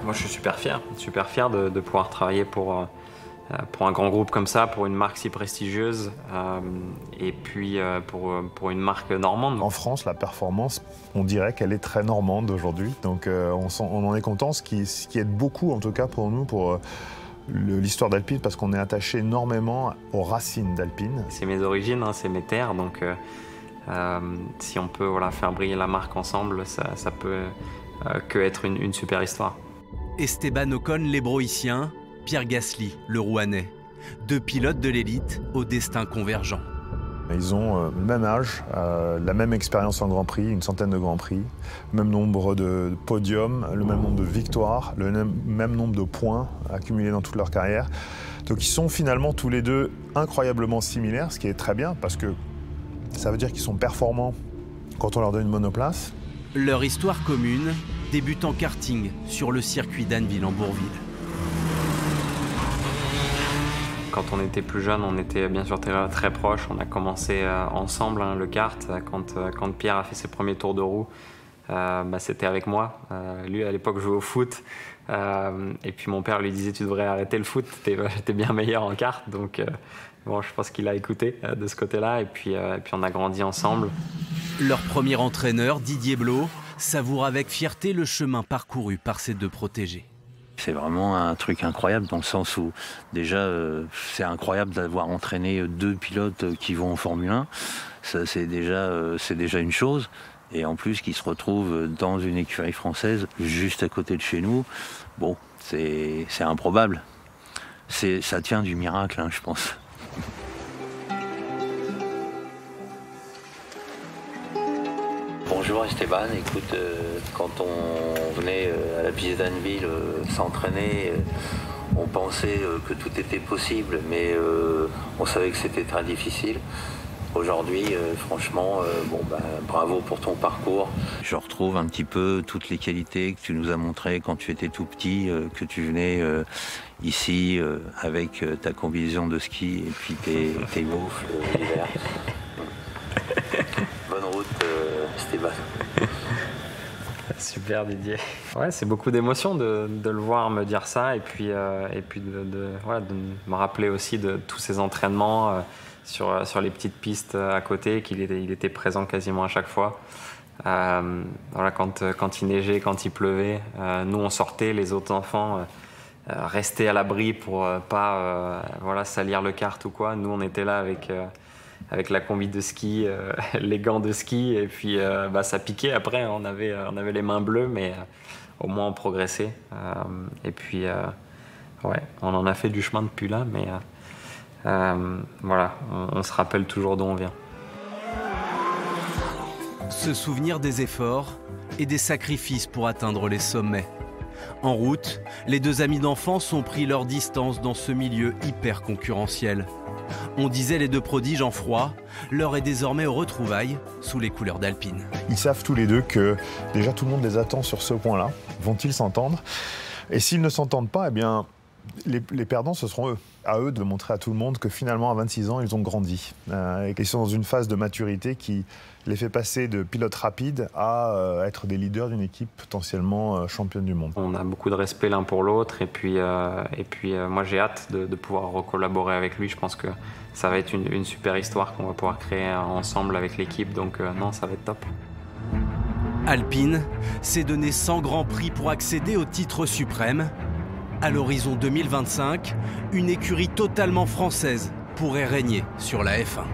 Moi, je suis super fier de pouvoir travailler pour un grand groupe comme ça, pour une marque si prestigieuse, et puis pour une marque normande. En France, la performance, on dirait qu'elle est très normande aujourd'hui, donc on en est content, ce qui aide beaucoup, en tout cas pour nous, pour l'histoire d'Alpine, parce qu'on est attaché énormément aux racines d'Alpine. C'est mes origines, hein, c'est mes terres, donc si on peut faire briller la marque ensemble, ça peut que être une super histoire. Esteban Ocon, l'hébroïcien, Pierre Gasly, le rouennais. 2 pilotes de l'élite au destin convergent. Ils ont le même âge, la même expérience en Grand Prix, une centaine de Grands Prix, le même nombre de podiums, le même nombre de victoires, le même nombre de points accumulés dans toute leur carrière. Donc ils sont finalement tous les deux incroyablement similaires, ce qui est très bien parce que ça veut dire qu'ils sont performants quand on leur donne une monoplace. Leur histoire commune débute en karting sur le circuit d'Anneville en Bourville. Quand on était plus jeune, on était bien sûr très proches. On a commencé ensemble le kart. Quand Pierre a fait ses premiers tours de roue, c'était avec moi. Lui, à l'époque, jouait au foot. Et puis mon père lui disait « Tu devrais arrêter le foot, t'es bien meilleur en kart. » Donc bon, je pense qu'il a écouté de ce côté-là. Et puis on a grandi ensemble. Leur premier entraîneur, Didier Blot, savoure avec fierté le chemin parcouru par ces 2 protégés. C'est vraiment un truc incroyable dans le sens où déjà c'est incroyable d'avoir entraîné 2 pilotes qui vont en Formule 1. Ça, c'est déjà une chose. Et en plus qu'ils se retrouvent dans une écurie française juste à côté de chez nous, bon, c'est improbable. Ça tient du miracle, hein, je pense. Bonjour Esteban, écoute, quand on venait à la piste d'Anneville s'entraîner, on pensait que tout était possible, mais on savait que c'était très difficile. Aujourd'hui, franchement, bravo pour ton parcours. Je retrouve un petit peu toutes les qualités que tu nous as montrées quand tu étais tout petit, que tu venais ici avec ta combinaison de ski et puis tes moufles l'hiver. Bonne route, Esteban. Super Didier. Ouais, c'est beaucoup d'émotion de le voir me dire ça et puis de me rappeler aussi de tous ces entraînements sur les petites pistes à côté, qu'il était présent quasiment à chaque fois. Quand il neigeait, quand il pleuvait, nous on sortait, les autres enfants restaient à l'abri pour pas salir le kart ou quoi. Nous on était là avec la combi de ski, les gants de ski, et puis ça piquait après, on avait les mains bleues, mais au moins on progressait. Et puis, on en a fait du chemin depuis là, mais on se rappelle toujours d'où on vient. Se souvenir des efforts et des sacrifices pour atteindre les sommets. En route, les 2 amis d'enfance ont pris leur distance dans ce milieu hyper concurrentiel. On disait les 2 prodiges en froid, l'heure est désormais aux retrouvailles sous les couleurs d'Alpine. Ils savent tous les deux que déjà tout le monde les attend sur ce point-là. Vont-ils s'entendre? Et s'ils ne s'entendent pas, eh bien, les perdants, ce seront eux. À eux de montrer à tout le monde que finalement, à 26 ans, ils ont grandi. Et qu'ils sont dans une phase de maturité qui les fait passer de pilotes rapides à être des leaders d'une équipe potentiellement championne du monde. On a beaucoup de respect l'un pour l'autre et puis moi j'ai hâte de pouvoir recollaborer avec lui. Je pense que ça va être une super histoire qu'on va pouvoir créer ensemble avec l'équipe, donc non, ça va être top. Alpine s'est donné 100 grands prix pour accéder au titre suprême. À l'horizon 2025, une écurie totalement française pourrait régner sur la F1.